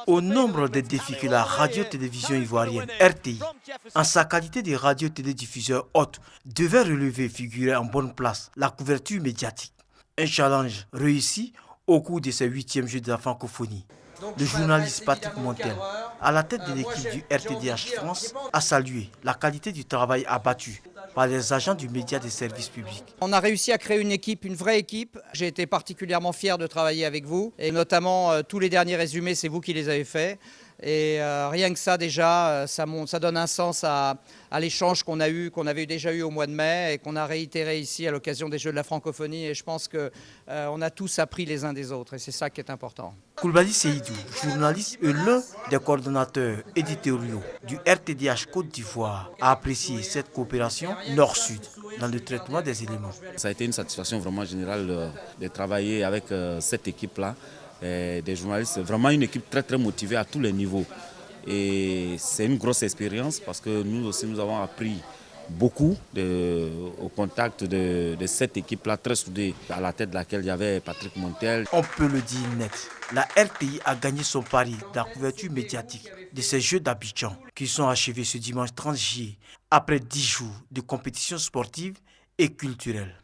Au nombre des défis que la radio-télévision ivoirienne RTI, en sa qualité de radio-télédiffuseur hôte, devait relever et figurer en bonne place la couverture médiatique. Un challenge réussi au cours de ces 8e Jeux de la francophonie. Le journaliste Patrick Montel, à la tête de l'équipe du RTDH France, a salué la qualité du travail abattu par les agents du média des services publics. On a réussi à créer une équipe, une vraie équipe. J'ai été particulièrement fier de travailler avec vous. Et notamment, tous les derniers résumés, c'est vous qui les avez faits. Et rien que ça, déjà, ça donne un sens à l'échange qu'on avait déjà eu au mois de mai et qu'on a réitéré ici à l'occasion des Jeux de la francophonie. Et je pense qu'on a tous appris les uns des autres. Et c'est ça qui est important. Koulibaly Seydou, journaliste et l'un des coordonnateurs éditoriaux du RTDH Côte d'Ivoire, a apprécié cette coopération Nord-Sud dans le traitement des éléments. Ça a été une satisfaction vraiment générale de travailler avec cette équipe-là, des journalistes, vraiment une équipe très très motivée à tous les niveaux. Et c'est une grosse expérience parce que nous aussi nous avons appris beaucoup au contact de cette équipe-là très soudée, à la tête de laquelle il y avait Patrick Montel. On peut le dire net, la RTI a gagné son pari de la couverture médiatique de ces Jeux d'Abidjan qui sont achevés ce dimanche 30 juillet après 10 jours de compétition sportive et culturelle.